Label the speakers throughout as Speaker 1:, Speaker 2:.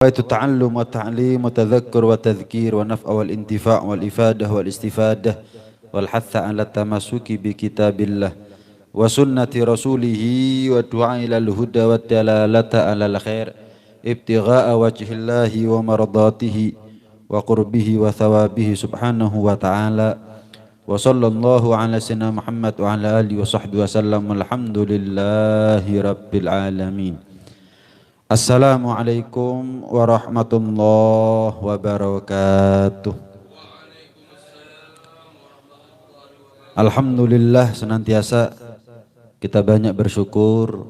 Speaker 1: Itu ta'allum wa ta'lim wa tadhakkur wa tadhkir wa naf'a wal intifa' wal ifadah wal istifadah wal hatha ala tamasuki bi kitabillah wa sunnati rasulihi wa du'a ila al-huda wa dalalata ala al-khair ibtigha'a wajhillahi wa mardatihi wa qurbihi wa thawabihi subhanahu wa ta'ala wa sallallahu ala sayyidina Muhammad wa ala alihi wa sahbihi wa sallam alhamdulillahi rabbil alamin. Assalamualaikum warahmatullahi wabarakatuh. Alhamdulillah, senantiasa kita banyak bersyukur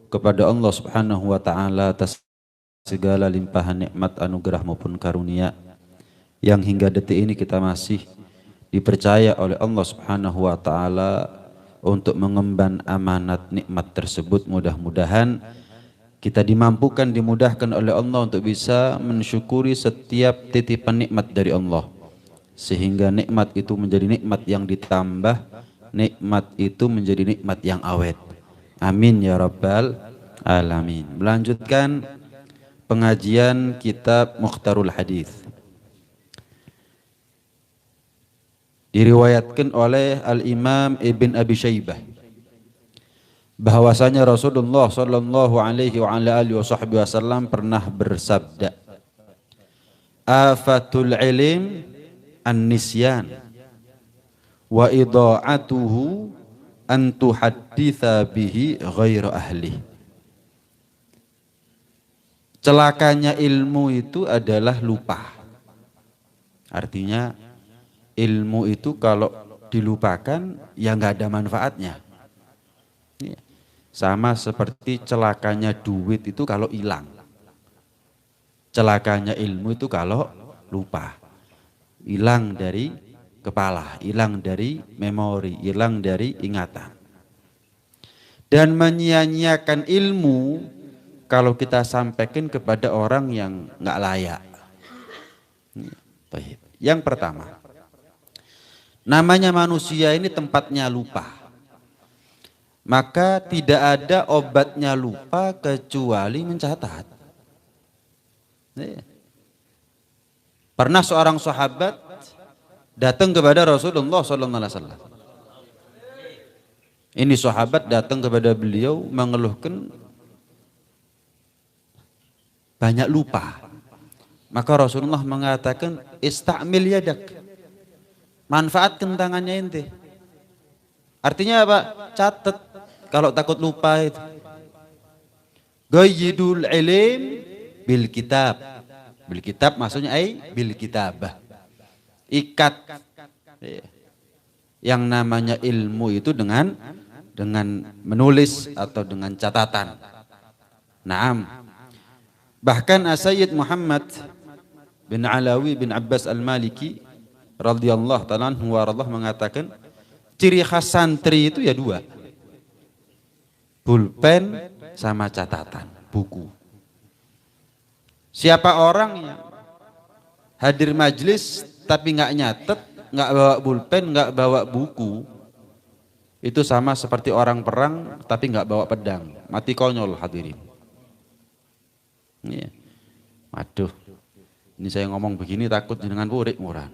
Speaker 1: kepada Allah Subhanahu wa taala atas segala limpahan nikmat, anugerah maupun karunia yang hingga detik ini kita masih dipercaya oleh Allah Subhanahu wa taala untuk mengemban amanat nikmat tersebut. Mudah-mudahan kita dimampukan, dimudahkan oleh Allah untuk bisa mensyukuri setiap titipan nikmat dari Allah, sehingga nikmat itu menjadi nikmat yang ditambah, nikmat itu menjadi nikmat yang awet. Amin ya rabbal alamin. Melanjutkan pengajian kitab Mukhtarul Hadis, diriwayatkan oleh Al-Imam Ibn Abi Syaibah bahwasanya Rasulullah sallallahu alaihi wa ala alihi wasallam pernah bersabda, afatul ilm an-nisyan wa idha'atuhu an tuhadditha bihi ghairu ahli. Celakanya ilmu itu adalah lupa. Artinya ilmu itu kalau dilupakan ya nggak ada manfaatnya. Sama seperti celakanya duit itu kalau hilang, celakanya ilmu itu kalau lupa, hilang dari kepala, hilang dari memori, hilang dari ingatan. Dan menyia-nyiakan ilmu kalau kita sampaikan kepada orang yang nggak layak. Yang pertama, namanya manusia ini tempatnya lupa. Maka tidak ada obatnya lupa kecuali mencatat. Pernah seorang sahabat datang kepada Rasulullah SAW. Ini sahabat datang kepada beliau mengeluhkan banyak lupa. Maka Rasulullah mengatakan, istamil yadak, manfaatkan tangannya ente. Artinya apa? Catat. Kalau takut lupa itu. Qayyidul ilm bil kitab. Bil kitab maksudnya bil kitabah. Ikat yang namanya ilmu itu dengan menulis atau dengan catatan. Naam. Bahkan Sayyid Muhammad bin Alawi bin Abbas Al-Maliki radhiyallahu ta'ala anhu wa radhiyallahu mengatakan, ciri khas santri itu ya dua, pulpen sama catatan, buku. Siapa orang yang hadir majelis tapi nggak nyatet, nggak bawa pulpen, nggak bawa buku, itu sama seperti orang perang tapi nggak bawa pedang, mati konyol hadirin. Waduh, ini saya ngomong begini takut dengan purik murah.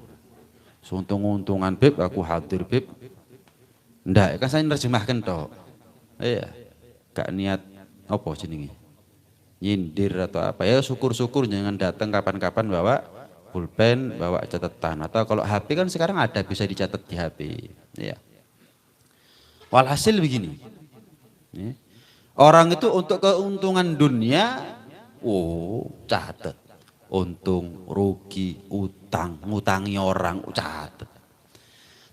Speaker 1: Untung-untungan bib, aku hadir bib. Ndak, kan saya nerjemahkan toh. Iya. Gak niat apa jenenge, nyindir atau apa, ya syukur-syukur jangan datang kapan-kapan bawa pulpen, bawa catatan, atau kalau HP kan sekarang ada bisa dicatat di HP ya. Walhasil begini, orang itu untuk keuntungan dunia catat, untung, rugi, utang, ngutangi orang catat.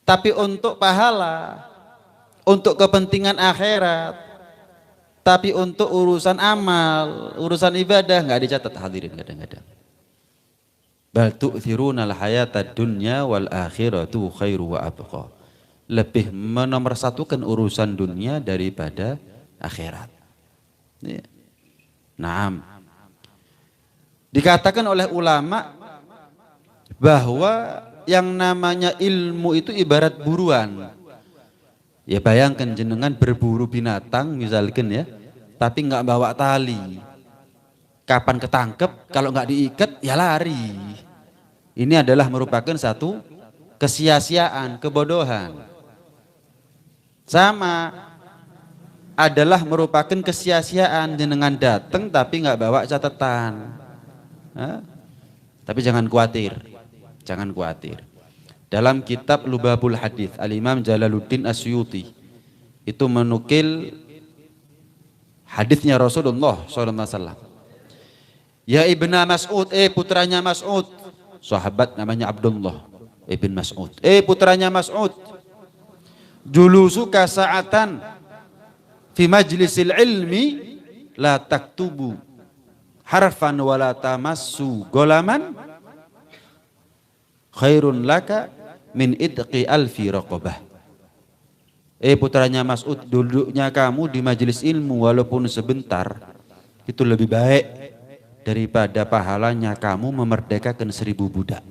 Speaker 1: Tapi untuk pahala, untuk kepentingan akhirat, tapi untuk urusan amal, urusan ibadah nggak dicatat hadirin kadang-kadang. Bal tu'thirunal hayatad dunya wal akhiratu khairu wa abqa. Lebih menomorsatukan urusan dunia daripada akhirat. Naam. Dikatakan oleh ulama bahwa yang namanya ilmu itu ibarat buruan. Ya bayangkan jenengan berburu binatang misalkan ya, tapi nggak bawa tali. kapan ketangkep, kalau nggak diikat ya lari. Ini adalah merupakan satu kesia-siaan, kebodohan. Sama adalah merupakan kesia-siaan jenengan datang tapi nggak bawa catatan. Tapi jangan khawatir, jangan khawatir. Dalam kitab Lubabul Hadits, Al-Imam Jalaluddin Asyuti itu menukil hadisnya Rasulullah SAW. Ya Ibna Mas'ud, putranya Mas'ud, sahabat namanya Abdullah ibn Mas'ud. Putranya Mas'ud, julusuka sa'atan fi majlisil ilmi la taktubu harfan wala tamassu golaman khairun laka min idqi alfi raqabah. Putranya Mas'ud, duduknya kamu di majelis ilmu walaupun sebentar itu lebih baik daripada pahalanya kamu memerdekakan 1000 budak.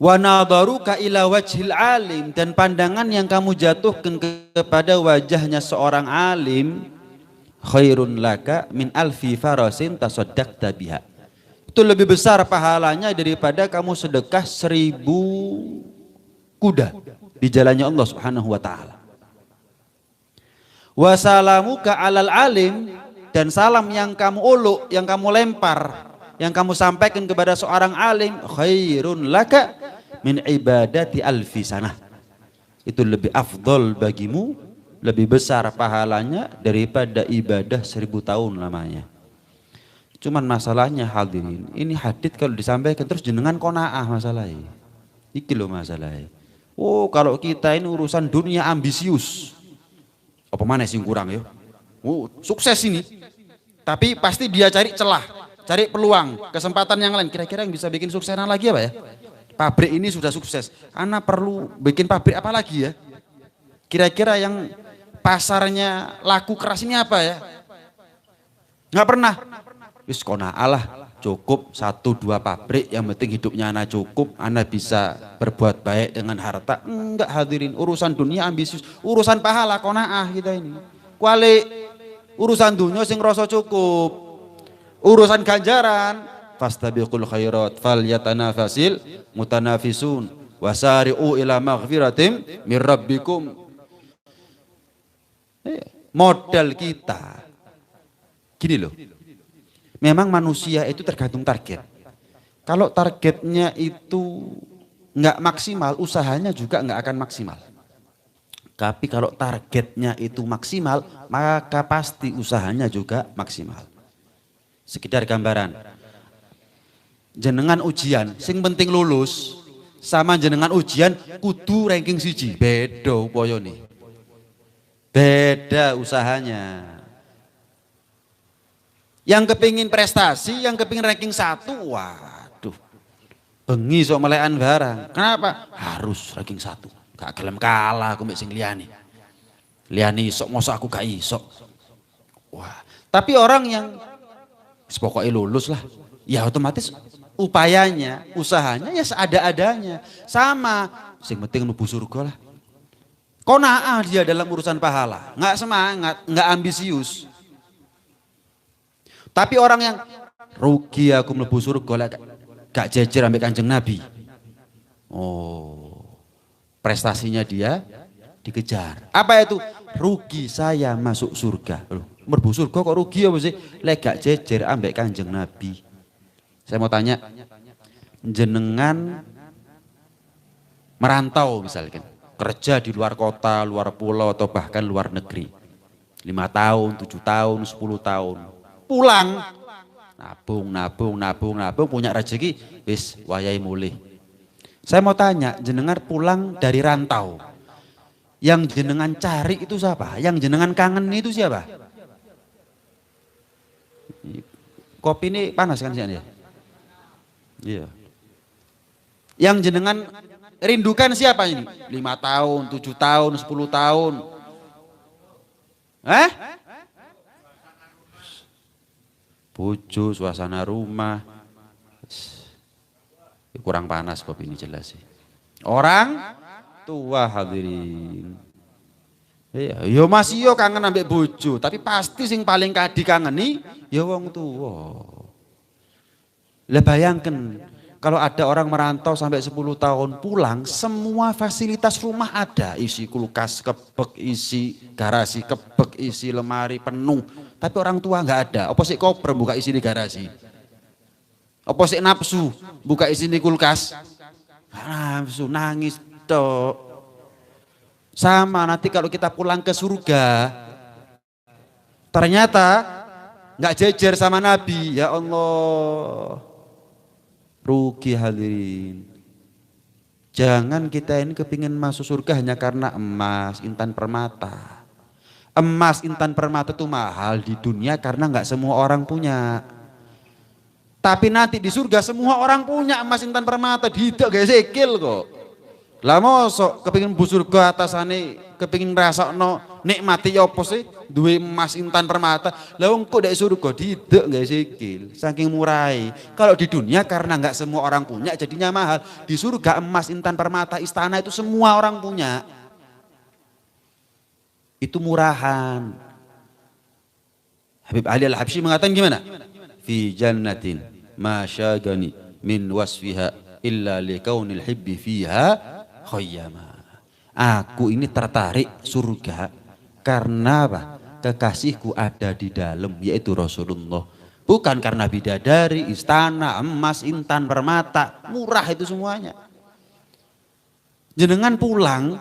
Speaker 1: Wa nadaruka ila wajhil alim, dan pandangan yang kamu jatuhkan kepada wajahnya seorang alim khairun laka min alfi farasin tasaddaqta biha. Itu lebih besar pahalanya daripada kamu sedekah 1000 kuda di jalannya Allah Subhanahu wa taala. Wa salamuka alal alim, dan salam yang kamu uluk, yang kamu lempar, yang kamu sampaikan kepada seorang alim khairun laka min ibadati alfi sanah. Itu lebih afdol bagimu, lebih besar pahalanya daripada ibadah 1000 tahun lamanya. Cuman masalahnya hadirin, ini hadits kalau disampaikan terus jenengan qanaah masalahnya. Iki loh masalahnya. Kalau kita ini urusan dunia ambisius. Apa mana sih kurang ya? Sukses ini. Tapi pasti dia cari celah, cari peluang, kesempatan yang lain. Kira-kira yang bisa bikin suksesan lagi apa ya? Pabrik ini sudah sukses. Ana perlu bikin pabrik apa lagi ya? Kira-kira yang pasarnya laku keras ini apa ya? Nggak pernah. Wis kona Allah, cukup 1-2 pabrik, yang penting hidupnya anak cukup, anak bisa berbuat baik dengan harta. Enggak hadirin, urusan dunia ambisius, urusan pahala konaah kita ini. Kuali urusan dunia sing rasa cukup, urusan ganjaran fastabiqul khairat falyatanafasil mutanafisun wasari'u ila maghfiratim mir rabbikum. Modal kita gini loh, memang manusia itu tergantung target. Kalau targetnya itu nggak maksimal, usahanya juga nggak akan maksimal. Tapi kalau targetnya itu maksimal, maka pasti usahanya juga maksimal. Sekedar gambaran, jenengan ujian, sing penting lulus, sama jenengan ujian kudu ranking 1, beda upaya nih. Beda usahanya. Yang kepingin prestasi, yang kepingin ranking 1, waduh, bengi sok melekan barang. Kenapa? Harus ranking 1. Gak gelem kalah aku mbek sing liyane. Liyane iso mosok aku gak iso. Wah, tapi orang yang pokoknya lulus lah, ya otomatis upayanya, usahanya ya seada-adanya. Sama, sing penting mlebu surga lah. Qanaah dia dalam urusan pahala, nggak semangat, nggak ambisius. Tapi orang yang rugi aku mlebu surga lah, gak jejer ambek Kanjeng Nabi. Prestasinya dia dikejar. Apa itu? Rugi saya masuk surga. Mlebu surga kok rugi apa sih? Lek gak jejer ambek Kanjeng Nabi. Saya mau tanya, jenengan merantau misalkan, kerja di luar kota, luar pulau atau bahkan luar negeri. 5 tahun, 7 tahun, 10 tahun. Pulang, nabung, punya rezeki, wis wayahe mulih. Saya mau tanya, jenengan pulang dari rantau, yang jenengan cari itu siapa? Yang jenengan kangen itu siapa? Kopi ini panas kan sih ya? Iya. Yang jenengan rindukan siapa ini? 5 tahun, 7 tahun, 10 tahun. Bojo, suasana rumah. Kurang panas kopi ini jelas sih. Orang tua hadirin. Iya, yo masih yo kangen ambek bojo, tapi pasti sing paling dikangeni ya wong tuwa. Lah bayangkan kalau ada orang merantau sampai 10 tahun pulang, semua fasilitas rumah ada, isi kulkas kebek, isi garasi kebek, isi lemari penuh. Tapi orang tua nggak ada. Apa sih koper buka isi di garasi? Apa sih nafsu buka isi di kulkas? Nafsu nangis tok. Sama nanti kalau kita pulang ke surga, ternyata nggak jejer sama Nabi, ya Allah, rugi hadirin. Jangan kita ini kepingin masuk surga hanya karena emas, intan permata. Emas, intan permata itu mahal di dunia karena nggak semua orang punya. Tapi nanti di surga semua orang punya emas, intan permata, tidak gak sekil kok. Lah mosok kepingin bu surga atasane kepingin no nikmati ya apa sih duwe emas intan permata. Lah wong kok nek surga tidak nggak sikil saking murai. Kalau di dunia karena nggak semua orang punya jadinya mahal. Di surga emas intan permata istana itu semua orang punya. Itu murahan. Habib Ali Al-Habsyi mengatakan gimana? Fi jannatin ma syagani min wasfiha illa likaunil hibbi fiha khayyama. Aku ini tertarik surga karena apa? Kekasihku ada di dalam, yaitu Rasulullah. Bukan karena bidadari, istana, emas, intan, permata, murah itu semuanya. Jenengan pulang,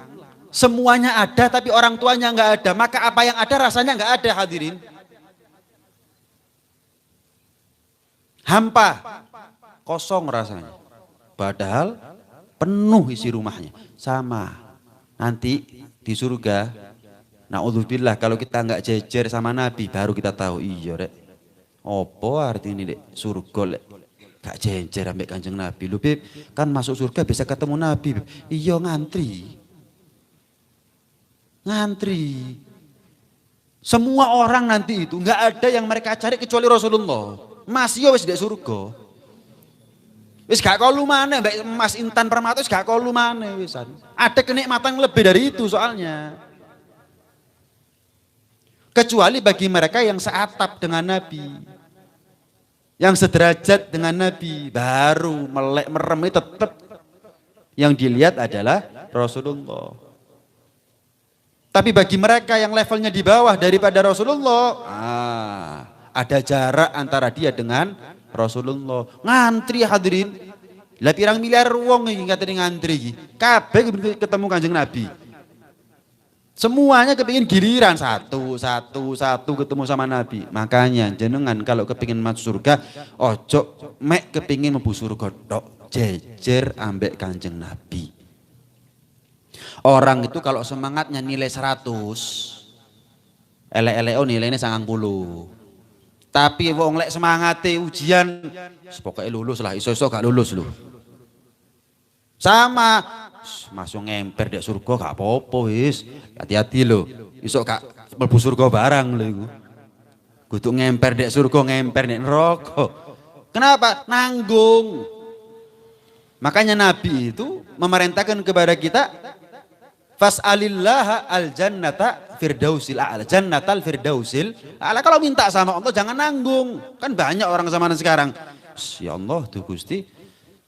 Speaker 1: semuanya ada tapi orang tuanya nggak ada. Maka apa yang ada rasanya nggak ada hadirin. Hampa, kosong rasanya. Padahal penuh isi rumahnya. Sama nanti di surga, naudzubillah kalau kita nggak jejer sama Nabi baru kita tahu iya rek opo arti ini dek surga lek gak jejer ambek kanjeng Nabi. Lu Bib kan masuk surga bisa ketemu Nabi Bib. Iya ngantri semua orang nanti itu nggak ada yang mereka cari kecuali Rasulullah. Masih wis dek surga. Wis gak kalu maneh mbak emas intan permata wis gak kalu maneh wisan. Ada kenikmatan lebih dari itu soalnya. Kecuali bagi mereka yang seatap dengan Nabi. Yang sederajat dengan Nabi baru melek merem itu tetap yang dilihat adalah Rasulullah. Tapi bagi mereka yang levelnya di bawah daripada Rasulullah, ada jarak antara dia dengan Rasulullah. Ngantri hadirin. Lah pirang miliar wong iki katene ngantri iki. Kabeh ketemu Kanjeng Nabi. Semuanya kepingin giliran satu ketemu sama Nabi. Makanya jenengan kalau kepingin masuk surga, ojo mek kepingin mlebu surga tok, jejer ambek Kanjeng Nabi. Orang itu kalau semangatnya nilai 100, elek-elek nilainya 90. Tapi wong lek semangate ujian, pokoknya lulus lah, iso-iso gak lulus lu. Sama, masuk ngemper dek surga gak apa-apa wis. Hati-hati lo, iso gak mlebu surga barang lho iku. Kudu ngemper dek surga, ngemper nek neraka. Kenapa? Nanggung. Makanya Nabi itu memerintahkan kepada kita fas'alillaha al-jannata firdausil a'la, jannatal firdausil a'la. Kalau minta sama Allah jangan nanggung. Kan banyak orang zaman sekarang. Ya Allah tuh Gusti,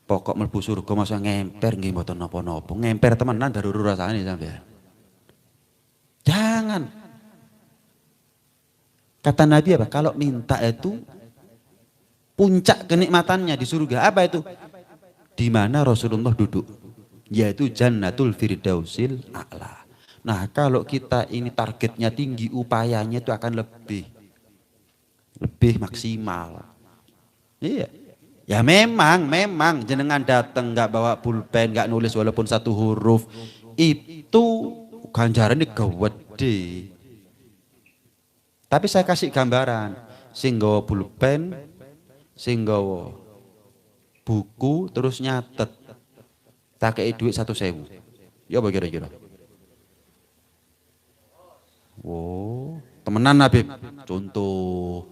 Speaker 1: pokok mlebu surga masa ngemper nggih mboten napa-napa. Ngemper temenan baru rasane sampean. Jangan. Kata Nabi apa? Kalau minta itu puncak kenikmatannya di surga apa itu? Di mana Rasulullah duduk. Yaitu jannatul firdausil a'la. Nah kalau kita ini targetnya tinggi, upayanya itu akan lebih maksimal. Iya. Ya memang jenengan datang nggak bawa pulpen, nggak nulis walaupun satu huruf, itu ganjarannya gede. Tapi saya kasih gambaran, sing nggawa pulpen, sing nggawa buku terus nyatet. Tak kei duit 1.000. Ya apa kira-kira? Oh, temenan Habib. Contoh.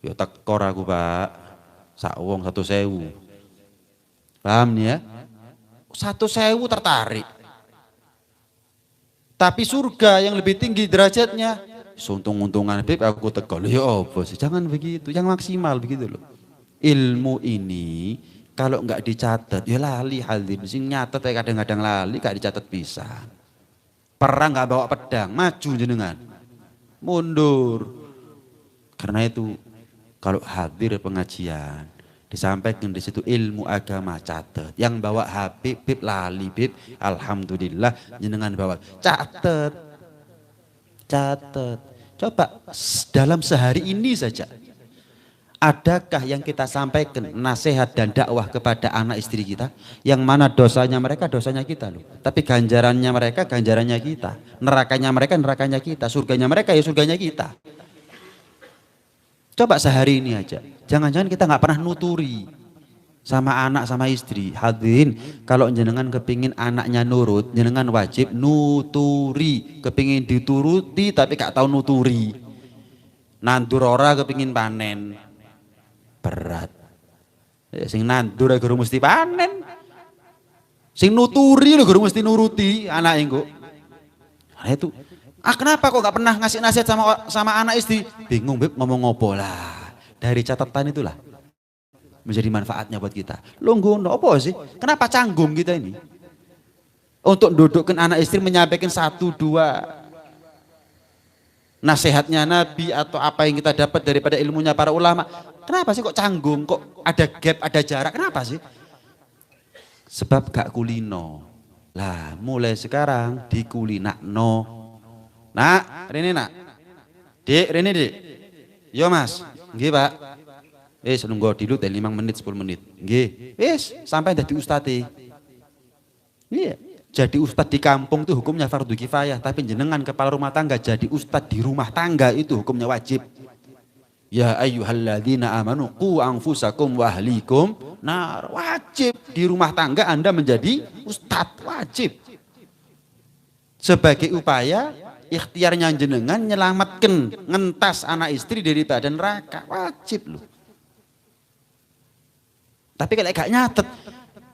Speaker 1: Ya tekor aku Pak. Sak wong 1.000. Paham nih ya? 1.000 tertarik. Tapi surga yang lebih tinggi derajatnya, untung-untungan Beb aku tegol. Ya apa sih? Jangan begitu, yang maksimal begitu loh. Ilmu ini kalau nggak dicatat, ya lali hadirin. Sing nyatet ya kadang-kadang lali, gak dicatat bisa. Perang nggak bawa pedang, maju jenengan. Mundur. Karena itu kalau hadir pengajian, disampaikan di situ ilmu agama catat. Yang bawa HP, Bib lali, Bib. Alhamdulillah jenengan bawa. Catat. Catat. Coba dalam sehari ini saja. Adakah yang kita sampaikan nasihat dan dakwah kepada anak istri kita yang mana dosanya mereka dosanya kita loh, tapi ganjarannya mereka ganjarannya kita, nerakanya mereka nerakanya kita, surganya mereka ya surganya kita. Coba sehari ini aja, jangan-jangan kita nggak pernah nuturi sama anak sama istri. Hadirin, kalau jenengan kepingin anaknya nurut, jenengan wajib nuturi. Kepingin dituruti tapi gak tahu nuturi, nandur ora kepingin panen, berat. Ya, sing nandur guru mesti panen, sing nuturi lo guru mesti nuruti anak engko. Nah itu, kenapa kok gak pernah ngasih nasihat sama anak istri? Bingung Beb ngomong ngopo lah. Dari catatan itulah menjadi manfaatnya buat kita. Lo ngono apa sih? Kenapa canggung kita ini? Untuk dudukkan anak istri menyampaikan 1-2 nasihatnya Nabi atau apa yang kita dapat daripada ilmunya para ulama. Kenapa sih kok canggung, kok ada gap, ada jarak, kenapa sih? Sebab gak kulino. Lah mulai sekarang dikulinakno. Nak, Rene nak. Dik, Rene dik. Yo mas, nggih pak. Nunggu dulu 5 menit 10 menit. Nggih. Sampai jadi ustadz. Iya. Jadi ustadz di kampung itu hukumnya fardu kifayah, tapi jenengan kepala rumah tangga jadi ustadz di rumah tangga itu hukumnya wajib. Ya ayyuhalladzina amanu qu anfusakum wa ahlikum nar, wajib di rumah tangga Anda menjadi ustadz, wajib. Sebagai upaya ikhtiarnya jenengan nyelamatkan ngentas anak istri daripada neraka, wajib loh. Tapi kalau gak nyatet,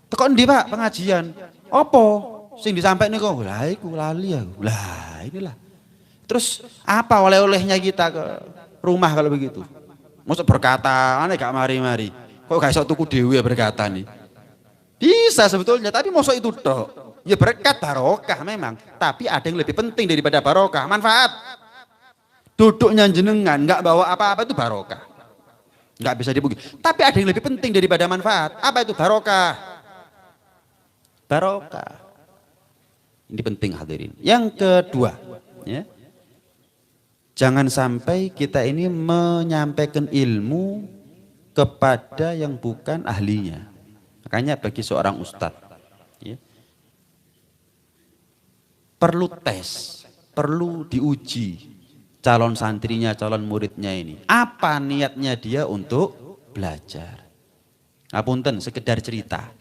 Speaker 1: tekon di Pak pengajian, opo sing disampaikan kok, lah iku lali aku, lah inilah. Terus apa oleh-olehnya kita ke rumah kalau begitu? Maksud berkata, aneh gak mari-mari. Kok gak iso tuku dewi ya berkata nih? Bisa sebetulnya, tapi maksud itu tok. Ya berkat barokah memang, tapi ada yang lebih penting daripada barokah, manfaat. Duduknya jenengan nggak bawa apa-apa itu barokah. Nggak bisa dipuji. Tapi ada yang lebih penting daripada manfaat. Apa itu barokah? Barokah. Ini penting hadirin. Yang kedua, ya. Jangan sampai kita ini menyampaikan ilmu kepada yang bukan ahlinya. Makanya bagi seorang ustadz, ya, perlu tes, perlu diuji calon santrinya, calon muridnya ini. Apa niatnya dia untuk belajar? Ngapunten, sekedar cerita.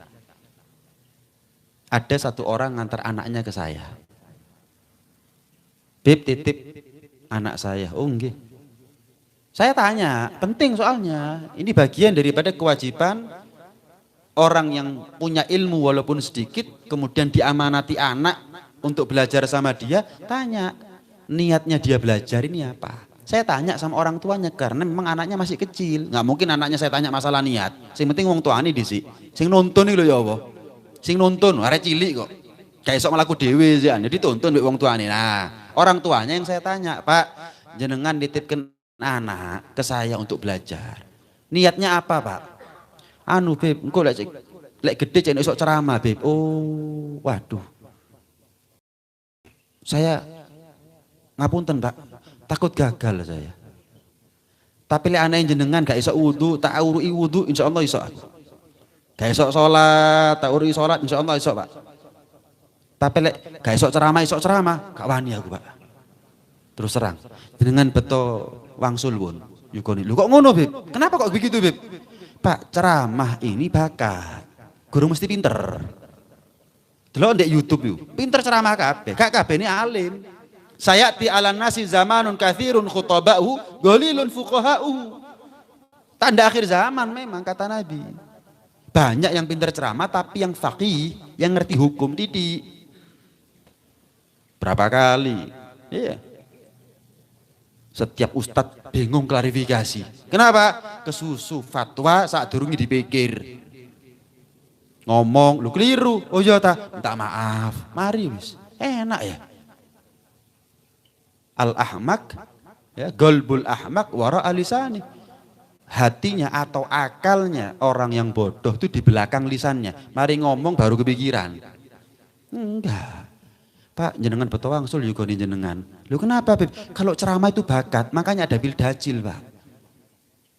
Speaker 1: Ada satu orang ngantar anaknya ke saya. Beb, titip anak saya. Oh nggih. Saya tanya, penting soalnya. Ini bagian daripada kewajiban orang yang punya ilmu walaupun sedikit, kemudian diamanati anak untuk belajar sama dia, tanya, niatnya dia belajar ini apa? Saya tanya sama orang tuanya karena memang anaknya masih kecil. Nggak mungkin anaknya saya tanya masalah niat. Sing penting wong tuane dhisik. Sing nonton iki lho ya Allah. Sing nonton arek cilik kok. Kayak sok mlaku dhewe sih, jadi tonton mbek wong tuane. Nah, orang tuanya yang saya tanya, "Pak, jenengan nitipkan anak ke saya untuk belajar. Niatnya apa, Pak?" Anu, Beb, engko lek gede cek sok ceramah, Beb. Oh, waduh. Saya ngapunten, Pak. Takut gagal saya. Tapi lek anak jenengan gak iso wudu, tak urui wudu, insyaallah iso aku. Gak iso sholat, tak urui sholat, insyaallah iso, Pak. Tapi lek gak iso ceramah, gak wani aku, Pak. Terus terang, jenengan beto wangsul pun. Yukoni, lu kok ngono, Beb? Kenapa kok begitu, Beb? Pak, ceramah ini bakat. Guru mesti pinter. Delok ndek YouTube yuk, pinter ceramah kabeh. Gak kabeh ini alim. Sayati ala nasi zamanun kathirun khutaba'u golilun fuqaha'u. Tanda akhir zaman memang kata Nabi. Banyak yang pinter ceramah tapi yang faqih, yang ngerti hukum didik. Berapa kali? Iya. Setiap ustadz bingung klarifikasi. Kenapa? Kesusu fatwa saat durungi dipikir. Ngomong, lu keliru. Oh iya ta, minta maaf. Mari wis. Enak ya. Al-ahmak, ya, golbul ahmak wara alisani. Hatinya atau akalnya orang yang bodoh itu di belakang lisannya. Mari ngomong baru kepikiran. Enggak. Pak, jenengan betul wangsul juga nih jenengan. Lu kenapa, Beb? Kalau ceramah itu bakat, makanya ada pildajil, Pak.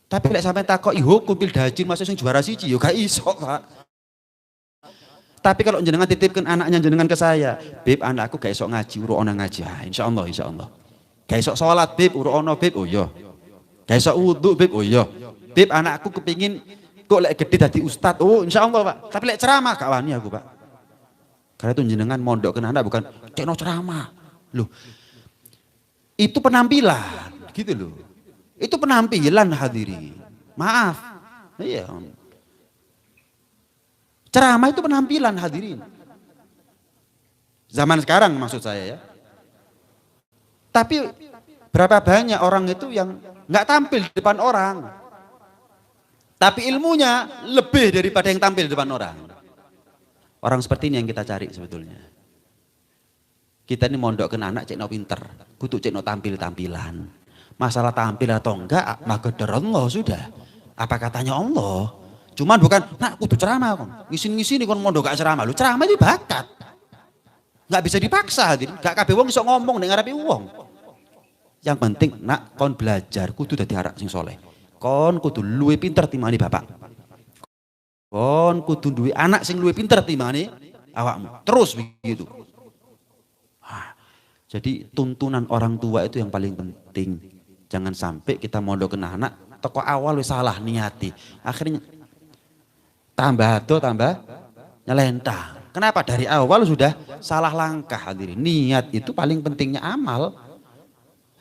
Speaker 1: Tapi lek sampai takok hukum pildajil masuk sing juara siji yo gak iso, Pak. Tapi kalau jenengan titipkan anaknya jenengan ke saya, Beb, anakku gak iso ngaji, uru ono ngaji. Ah, insyaallah, insyaallah. Gak iso salat, Beb, uru ono, Beb. Oh iya. Gak iso wudu, Beb. Oh iya. Beb, anakku kepingin kok lek gede dadi ustad. Oh, insyaallah, Pak. Tapi lek ceramah gak wani aku, Pak. Karena itu jenengan mondok ke anak bukan cekno ceramah. Loh. Itu penampilan, gitu loh. Itu penampilan hadirin. Maaf. Iya. Ceramah itu penampilan hadirin. Zaman sekarang maksud saya ya. Tapi berapa banyak orang itu yang nggak tampil di depan orang. Tapi ilmunya lebih daripada yang tampil di depan orang. Orang seperti ini yang kita cari sebetulnya. Kita ini mondok ke anak cekno pinter, kudu cekno tampil-tampilan. Masalah tampil atau enggak, maka Allah sudah. Apa katanya Allah? Cuman bukan, nak kudu ceramah kon. Ngisin-ngisin kon mondok gak ceramah. Lu ceramah itu bakat. Enggak bisa dipaksa, gak kabeh wong iso ngomong ning ngarepe wong. Yang penting nak kon belajar kudu dadi anak sing soleh. Kon kudu luwih pinter timbang bapak. Kon kudu duwe anak sing luwih pinter timbangane awakmu. Terus begitu. Jadi tuntunan orang tua itu yang paling penting. Jangan sampai kita mondok ke anak toko awal wis salah niati. Akhirnya tambah ado tambah nyelentang. Kenapa? Dari awal sudah salah langkah hadirin. Niat itu paling pentingnya amal.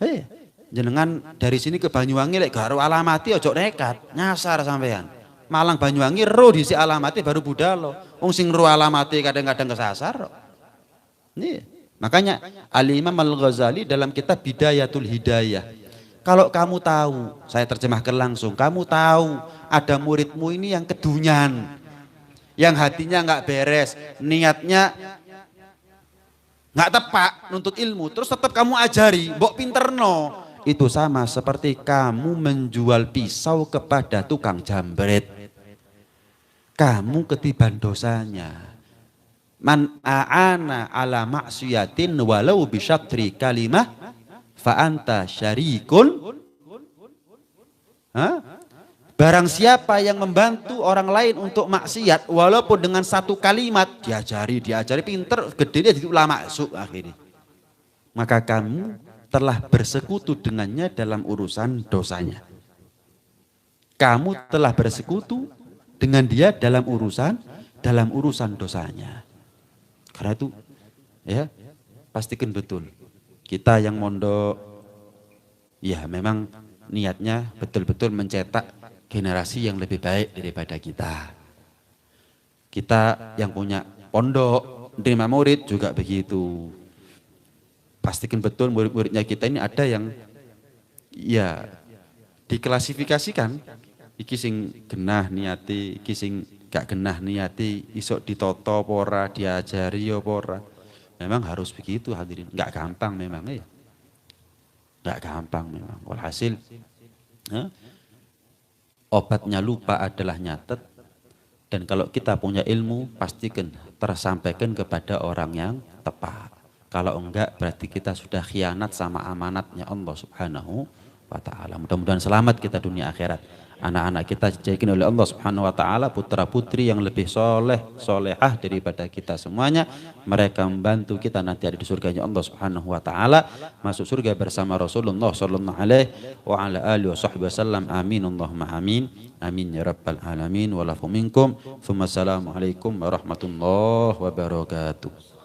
Speaker 1: Hei, jenengan dari sini ke Banyuwangi lek gak alamati ojo nekat, nyasar sampean. Malang Banyuwangi ro di si alamati baru budal lo. Wong sing ro alamati kadang-kadang kesasar. Nih, makanya Al-Imam Al-Ghazali dalam kitab Bidayatul Hidayah. Kalau kamu tahu, saya terjemahkan langsung, kamu tahu ada muridmu ini yang kedunyan, yang hatinya nggak beres, niatnya nggak tepat nuntut ilmu, terus tetap kamu ajari, mbok pinterno. Itu sama seperti kamu menjual pisau kepada tukang jambret. Kamu ketiban dosanya. Man a'ana ala maksiatin walau bisyatri kalimah fa anta syarikun. Barang siapa yang membantu orang lain untuk maksiat walaupun dengan satu kalimat, diajari pinter, gede dia jadi ulama masuk akhirnya. Maka kamu telah bersekutu dengannya dalam urusan dosanya. Kamu telah bersekutu dengan dia dalam urusan dosanya. Karena itu ya pastikan betul kita yang mondok ya memang niatnya betul-betul mencetak generasi yang lebih baik daripada kita. Kita yang punya pondok menerima murid juga begitu. Pastikan betul murid-muridnya kita ini ada yang ya diklasifikasikan. Iki sing genah niati, iki sing gak genah niati, isok ditoto pora, diajari ya pora. Memang harus begitu hadirin, gak gampang memang ya. Gak gampang memang. Walhasil obatnya lupa adalah nyatet. Dan kalau kita punya ilmu, pastikan tersampaikan kepada orang yang tepat. Kalau enggak berarti kita sudah khianat sama amanatnya Allah Subhanahu wa ta'ala. Mudah-mudahan selamat kita dunia akhirat. Anak-anak kita dijadikan oleh Allah Subhanahu wa ta'ala putra-putri yang lebih soleh, solehah daripada kita semuanya. Mereka membantu kita nanti ada di surganya Allah Subhanahu wa ta'ala, masuk surga bersama Rasulullah sallallahu alaihi wa ala alihi wasallam. Amin Allahumma amin. Amin ya rabbal alamin. Walafu minkum. Assalamualaikum warahmatullahi wabarakatuh.